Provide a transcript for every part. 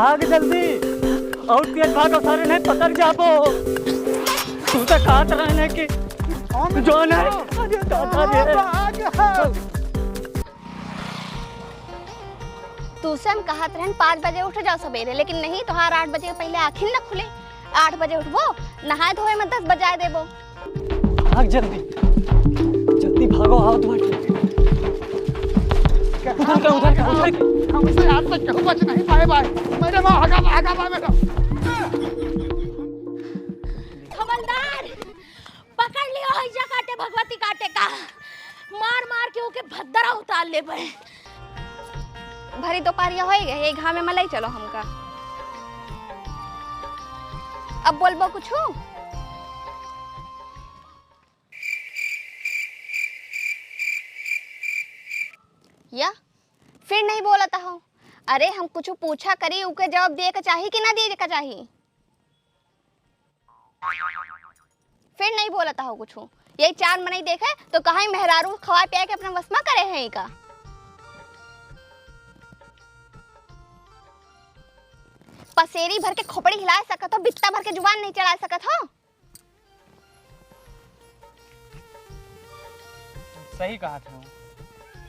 भाग जल्दी और तेज भागो सारे नहीं पकड़ जाबो। तू तो खात रहने की जो नहीं। अरे दादा रे तुझसे हम कहत रहन 5 बजे उठ जाओ सवेरे, लेकिन नहीं तोहार 8 बजे पहले आँखिन न खुले। 8 बजे उठबो, नहाए धोए में 10 बजाए देबो। भाग जल्दी जल्दी भागो। आओ तुम्हारे उधर का हमसे आज तक क्यों बच नहीं पाए भाई? मेरे माँ भागा मेरा। खबरदार पकड़ लियो हैजा काटे भगवती काटे का। मार मार के ओके भद्दरा उतार ले पड़े। भरी दोपहरिया हो गए, एक घाव में मलाई चलो हमका। अब बोलबो कुछ हो? या फिर नहीं बोलता हो? अरे हम कुछ पूछा करी, उके जवाब दिए का चाहिए कि ना दिए का चाहिए? फिर नहीं बोलता हो कुछ। यही 4 महीने देखे तो कहीं मेहरारू खवा पिया के अपना वसमा करे हैं का। पसेरी भर के खोपड़ी हिला सकत हो, बित्ता भर के जुबान नहीं चला सकत हो। सही कहा था।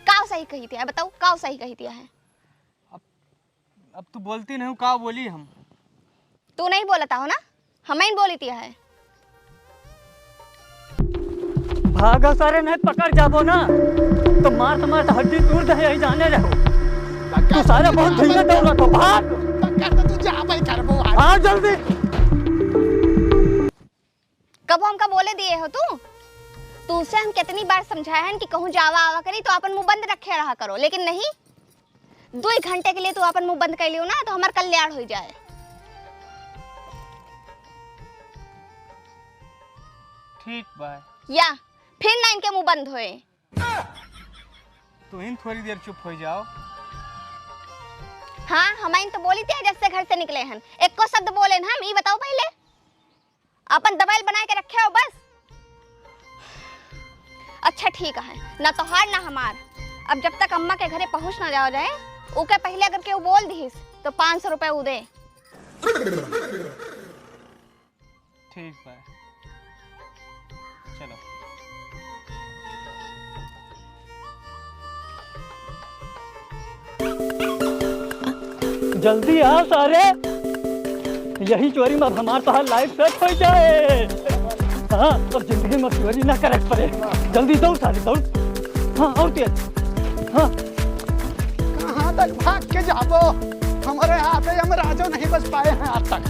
काव सही कही थी बताओ, काव सही कही थी है? अब तू बोलती नहीं, का बोली हम? तू नहीं बोलता हो ना, हमें ही बोली थी है। भागा सारे नहीं पकड़ जाबो ना तो मार हड्डी दूर दे यही जाने रहो। तू सारे बहुत धीरे दौड़ा तो भाग। तू जा भाई करबो। हाँ जल्दी। कब हमका बोले दिए हो तू? तुझसे हम कितनी बार समझाए हैं कि कहूँ जावा आवा करी तो अपन मुंह बंद रखे रहा करो, लेकिन नहीं। 2 घंटे के लिए तू अपन मुंह बंद कर लियो ना तो हमार कल्याण हो जाए। ठीक बा। या फिर ना इनके मुंह बंद होए। तू इन थोड़ी देर चुप हो जाओ। हाँ हमारी तो बोली थी जब से घर से निकले हैं, एक को शब्द बोले ना हम। ये बताओ पहले अपन दबाइल बना के रखे हो बस। अच्छा ठीक है, ना तो हार ना हमार। अब जब तक अम्मा के घरे पहुंच ना जाओ जाए, ओके पहले अगर केहू बोल दीस तो 500 रुपए उ दे। ठीक बा, चलो। जल्दी आ सारे, यही चोरी में हमारे तो लाइफ सेट हो जाए। हाँ और जिंदगी में चोरी ना करे पड़े। जल्दी दौड़ सारे दौड़। हाँ और तेज। हाँ कहाँ तक भाग के जाबो? हमारे यहाँ पे हम राजो नहीं बच पाए हैं आज तक।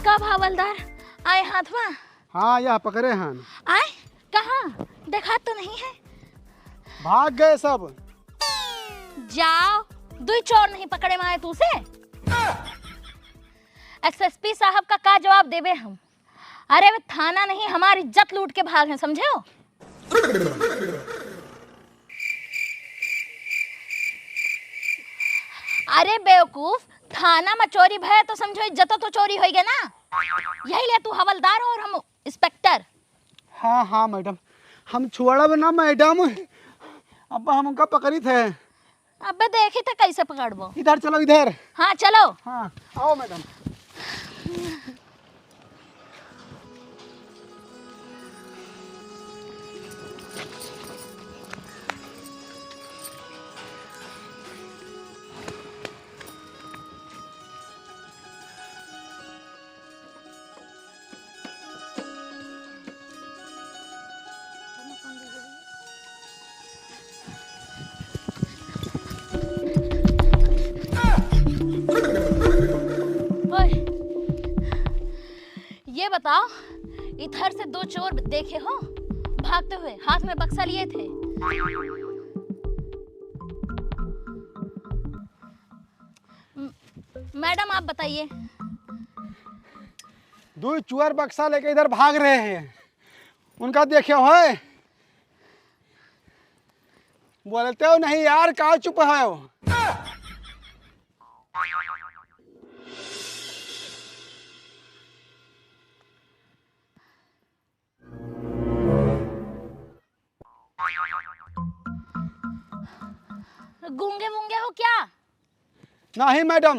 कब हवलदार आए हाथ में? हाँ यह पकड़े हैं। आए कहाँ? देखा तो नहीं है। भाग गए सब। जाओ, 2 चोर नहीं पकड़े माए तू से। एसएसपी साहब का जवाब देवे हम? अरे वे थाना नहीं, हमारी इज्जत लूट के भाग हैं, समझे हो? अरे बेवकूफ, थाना में चोरी भय तो समझो इज्जत तो चोरी हो गया ना। यही ले तू हवलदार और हम इंस्पेक्टर। हाँ हाँ मैडम, हम छोड़ब ना मैडम। अब हम उनका पकड़ी थे। अबे देखी तो कैसे पकड़बो। इधर चलो इधर। हाँ चलो। हाँ आओ मैडम। ये बताओ, इधर से 2 चोर देखे हो भागते हुए, हाथ में बक्सा लिए थे। मैडम आप बताइए। 2 चोर बक्सा लेके इधर भाग रहे हैं, उनका देखे हो? बोलते हो नहीं यार, का चुप है हो? नहीं मैडम,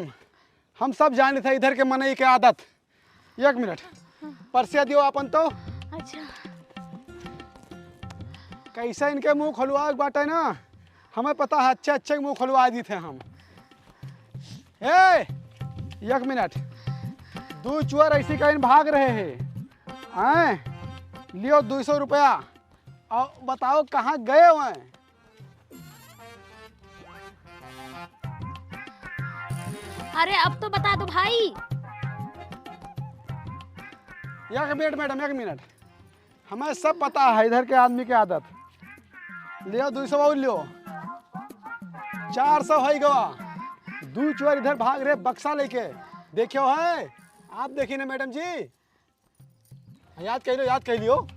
हम सब जाने थे इधर के मनई के आदत। 1 मिनट परसिया दियो अपन तो। अच्छा कैसे इनके मुंह खुलवा बाटे ना, हमें पता है अच्छे अच्छे मुंह खुलवा दी थे हम। 1 मिनट, 2 चुअर ऐसी कहीं भाग रहे हैं। आए लियो 200 रुपया और बताओ कहाँ गए हुए हैं। अरे अब तो बता दो भाई। 1 मिनट मैडम, 1 मिनट, हमें सब पता है इधर के आदमी की आदत। लियो 200 और लियो, 400 है गवा। 2 चोर इधर भाग रहे बक्सा लेके, देखियो है आप, देखिए ना मैडम जी, याद कर लो, याद कर लियो।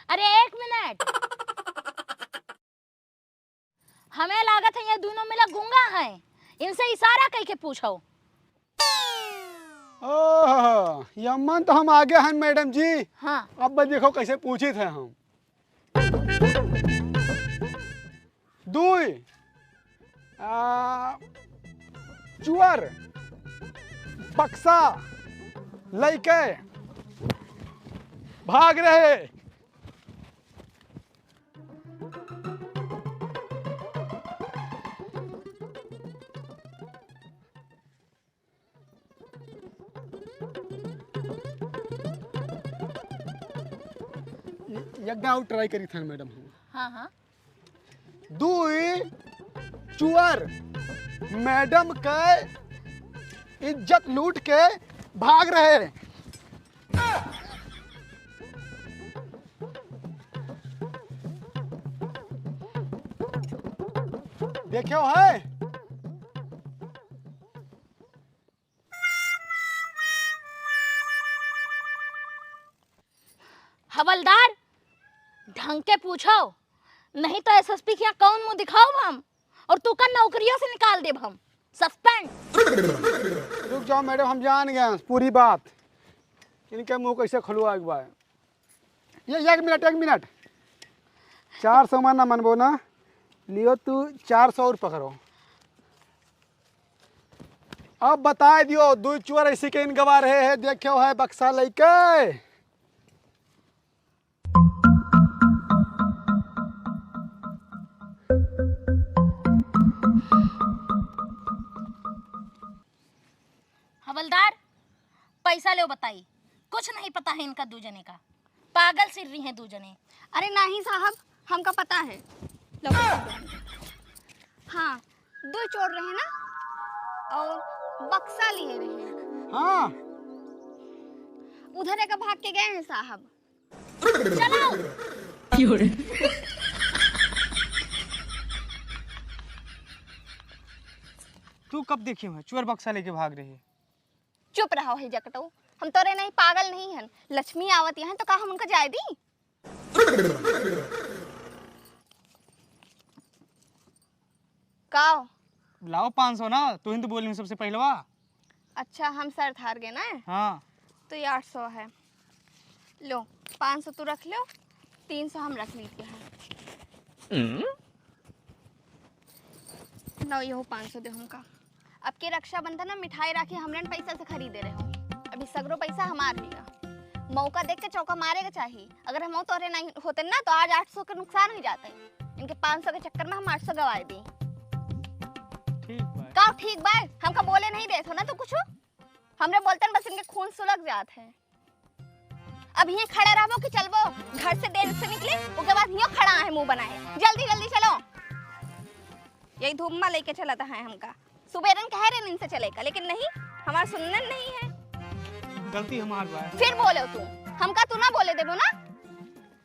अरे 1 मिनट, हमें लागत है ये दोनों मिला गूंगा है, इनसे इशारा करके पूछो। ओह यमन तो हम आगे हैं मैडम जी। हाँ अब देखो कैसे पूछे थे हम। 2 चुअर बक्सा लेके भाग रहे। एक बार ट्राई करी था मैडम हम। हाँ हाँ 2 चुअर मैडम के इज्जत लूट के भाग रहे। देखियो है हवलदार, ढंग के पूछो, नहीं तो एसएसपी के यहाँ कौन मुंह दिखाओ हम, और तू का नौकरियों से निकाल देब हम। सस्पेंड। रुक जाओ मैडम, हम जान गए पूरी बात। इनके मुंह कैसे खुलवा एक बार। ये 1 मिनट, 1 मिनट, 400 माना मनबो ना, लियो तू 400 और पकड़ो। अब बता दियो 2 चोर ऐसे के इन गवा रहे हैं, देखियो है बक्सा लेके। हवलदार पैसा ले बताई, कुछ नहीं पता है इनका 2 जने का, पागल सिर रही हैं 2 जने। अरे नहीं साहब, हमका पता है। लो हाँ 2 चोर रहे ना और बक्सा लिए रहे। हाँ उधर एक भाग के गए हैं साहब। चलो तू कब देखी है चोर बक्सा लेके भाग रही है? चुप रहो है जकटो, हम तोरे नहीं पागल नहीं हन। लक्ष्मी आवत यहाँ तो का हम उनका जाए दी। काओ लाओ 500 ना, तू ही तो बोली सबसे पहलवा। अच्छा हम सर थार गए ना, हाँ तो ये 800 है। लो 500 तू रख लो, 300 हम रख लीजिए हैं। लो ये 500 दे हमका। अब के रक्षाबंधन में मिठाई राखी हमरे पैसा से खरीदे रहे हो, अभी सगरो पैसा हमार रहेगा। मौका देख के चौका मारेगा चाहिए। अगर हम तोरे नहीं होते ना तो आज 800 का नुकसान हो जाता है। इनके 500 के चक्कर में हम 800 गवाए दी। ठीक बा। का ठीक बा, हमका बोले नहीं देत हो ना तो कुछ हमरे बोलते बस इनके खून सुलग जात है। अब ये खड़े रहो कि चलबो, घर से देर से निकले उसके बाद यो खड़ा है मुंह बनाए। जल्दी जल्दी चलो, यही धूप में लेके चला था है हमका। सुबेरन कह रहे इनसे चलेगा, लेकिन नहीं, हमारा सुनना नहीं है। गलती हमार बा। फिर बोले तू हमका, तू ना बोले देबो ना,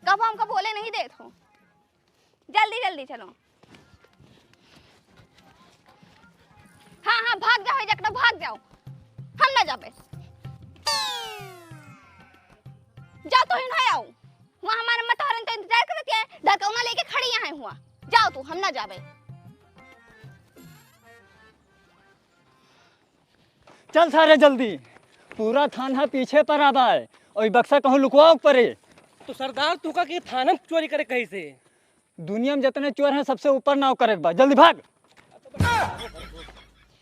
कब हमका बोले नहीं देत हो। जल्दी जल्दी चलो। हाँ हाँ भाग जाओ जकड़ा, भाग जाओ, हम ना जाबे। जाओ तो ही ना आओ, वहाँ हमारे मतहरन तो इंतजार करते हैं, धकौना लेके खड़ी यहाँ हुआ। जाओ तू, हम ना जाबे। चल सारे जल्दी, पूरा थाना पीछे पर आबा है और बक्सा कहूँ लुकवाओ परे। तो सरदार तू का कि थाना में चोरी करे कहीं से? दुनिया में जितने चोर हैं सबसे ऊपर नाव करे बा, जल्दी भाग।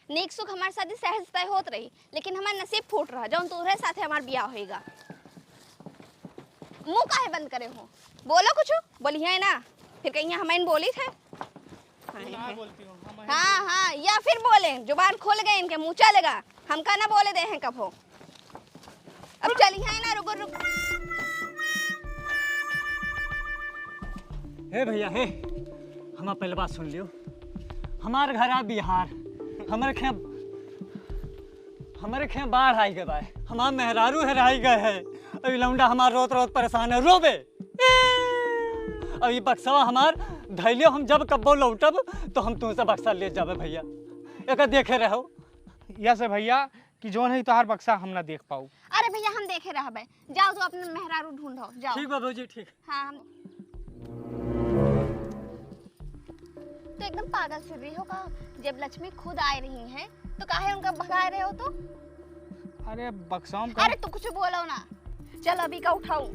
नीक सुख हमारे शादी सहज तय होत रही, लेकिन हमार नसीब फूट रहा जौन तोहरे साथे हमार बियाह होएगा। मुंह काहे बंद करे हो? बोलो कुछ, बोली है ना, फिर कहीं हमें बोली थे। हाँ हाँ, या फिर बोले जुबान खोल गए इनके मुंह चलेगा, हमका ना बोले दे हैं कब हो। अब चली है ना, रुको रुको। हे भैया हे, हमार पहले बात सुन लियो। हमारे घर आ बिहार, हमारे खे बाढ़ आई गए बाय, हमार मेहरारू हराई गए है। अभी लौंडा हमार रोत रोत परेशान है, रोबे। अभी बक्सवा हमार धैलियो, हम जब कब्बो लौटब तो हम तुमसे बक्सा ले जाबे भैया, एक देखे रहो। या से भैया कि जो नहीं तोहार बक्सा हम ना देख पाऊ। अरे भैया हम देखे रहबे, जाओ तो अपने मेहरारू ढूंढो, जाओ। ठीक बाबूजी ठीक। हाँ हम तो एकदम पागल फिर रही हो का? जब लक्ष्मी खुद आ रही हैं तो काहे उनका भगा रहे हो? तो अरे बक्साम अरे तू कुछ बोलो ना, चल अभी का उठाऊं।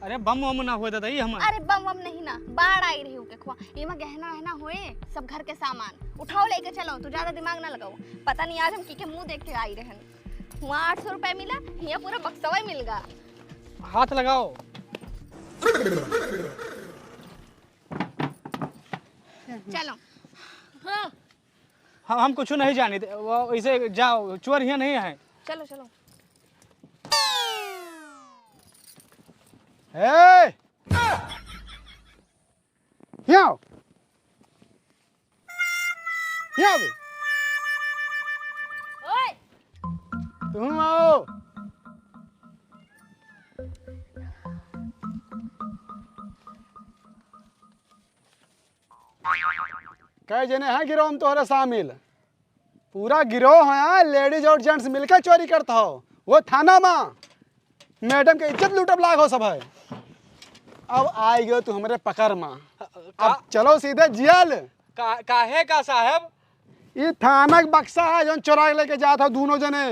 अरे बम वम ना हुए दादा हम। अरे बम वम नहीं ना, बाढ़ आई रही हो के खुआ, ये में गहना रहना हुए सब घर के सामान उठाओ लेके चलो। तू ज्यादा दिमाग ना लगाओ, पता नहीं आज हम की के मुंह देख के आई रहन। वहाँ 800 रुपए मिला, यहाँ पूरा बक्सवा ही मिल गया। हाथ लगाओ। चलो हम कुछ नहीं जाने, वो ऐसे जाओ, चोर यहाँ नहीं है। चलो चलो। हे यहाँ आओ, यहाँ आओ, ओए तुम आओ। कई जने हैं गिरोह में तोहरे शामिल? पूरा गिरोह है, लेडीज और जेंट्स मिलकर चोरी करता हो। वो थाना में मैडम के इज्जत लूटब लाग हो सब है। अब आई गयो तू हमारे पकड़ में, अब चलो सीधे जेल। काहे का साहब? ये थाना का बक्सा है जो चुरा के लेके जाता दोनों जने।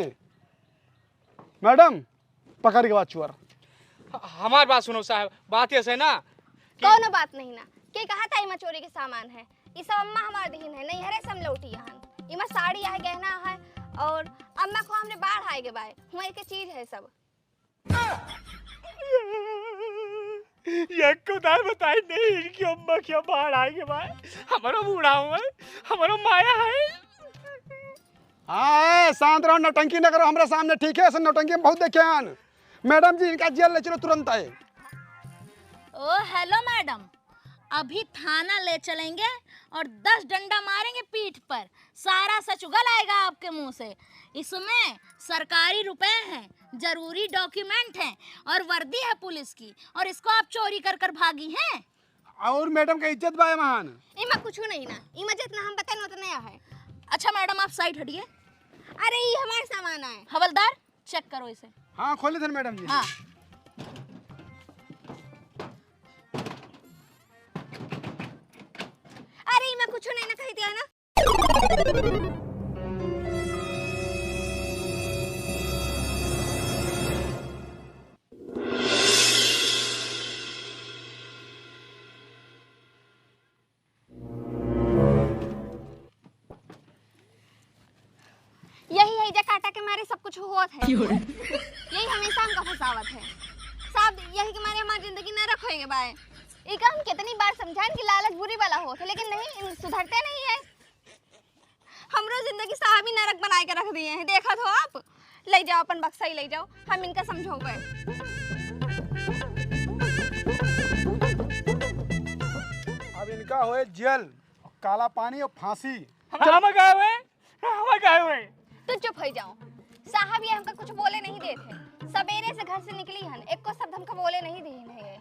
मैडम पकड़ के बाद चोर। हमारी बात सुनो साहब, बात ऐसे ना कौनो बात नहीं ना, के कहा था इमा चोरी के सामान है? ये सब अम्मा हमार दीन है, नहीं हरे सब लौटी यहाँ। इमा साड़ी है, गहना है, और अम्मा को हमने बाढ़ आए के बाय हमारे के चीज है सब। ये खुदाई बताई नहीं इनकी अम्मा क्यों बाहर आएंगे भाई। हमारा बूढ़ा हुआ है, हमारा माया है। हाँ शांत रहो, नौटंकी न करो हमारे सामने, ठीक है? ऐसे नौटंकी हम बहुत देखे हैं। मैडम जी इनका जेल ले चलो तुरंत आए। ओ हेलो मैडम, अभी थाना ले चलेंगे और 10 डंडा मारेंगे पीठ पर, सारा सच उगल आएगा आपके मुंह से। इसमें सरकारी रुपए हैं, जरूरी डॉक्यूमेंट हैं और वर्दी है पुलिस की, और इसको आप चोरी कर कर भागी हैं। और मैडम का इज्जत बाय महान। इमा कुछ नहीं ना, इमा जितना हम बताए उतना है। अच्छा मैडम आप साइड हटिए। अरे ये हमारे सामान है। हवलदार चेक करो इसे। हाँ खोले थे मैडम जी। हाँ अरे मैं कुछ नहीं ना कही थी ना। यही है जे काटा के मारे सब कुछ होत है। यही हमेशा हमका फसावत है साहब, यही के मारे हमारी जिंदगी न रखोगे बाय। एक हम कितनी बार समझाएं कि लालच बुरी वाला होता, लेकिन नहीं, सुधरते नहीं है। हमरो जिंदगी साहब ही नरक बना के रख दिए हैं। देखा तो आप, ले जाओ अपन बक्सा ही ले जाओ, हम इनका समझोगे। अब इनका होए जेल, काला पानी और फांसी। हम गए हुए। तो चुप हो जाओ साहब, ये हमका कुछ बोले नहीं देते। सवेरे से घर से निकली हन, एक को शब्द हमका बोले नहीं दिए है।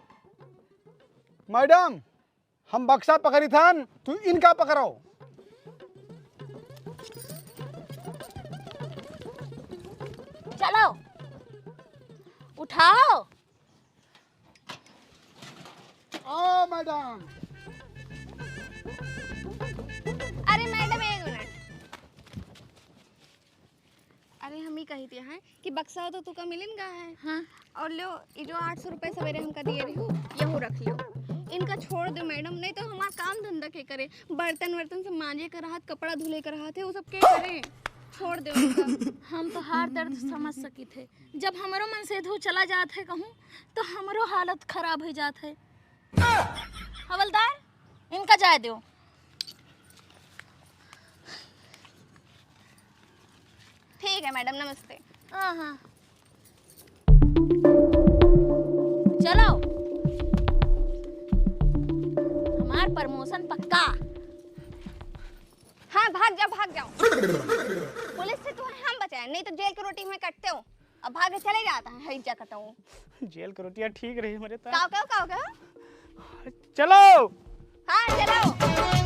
मैडम हम बक्सा पकड़ी था, तू इनका पकड़ो। चलो उठाओ। ओ मैडम। अरे मैडम एक मिनट, कही थी हैं कि बक्सा हो तो तुका मिलिन गा है। हाँ और लो ये जो 800 रुपये सवेरे हमका दिए रही हो यहू रख लो। इनका छोड़ दो मैडम, नहीं तो हमारा काम धंधा के करे, बर्तन वर्तन से मांजे का राहत, कपड़ा धुले का राहत है, वो सब के करे। छोड़ दो इनका। हम तो हार दर्द समझ सकी थे, जब हमारो मन से धू चला जात है कहूँ तो हमारो हालत खराब हो जात है। हवलदार इनका जाए दो। ठीक है मैडम, नमस्ते। हाँ हाँ चलो, हमार प्रमोशन पक्का। हाँ भाग जाओ भाग जाओ। पुलिस से तो हम बचाए, नहीं तो जेल की रोटी में कटते हो। अब भाग के चले जाता है हईजा कटा हूँ। जेल की रोटियां ठीक रही मेरे काओ काओ काओ काओ। चलो हाँ चलो।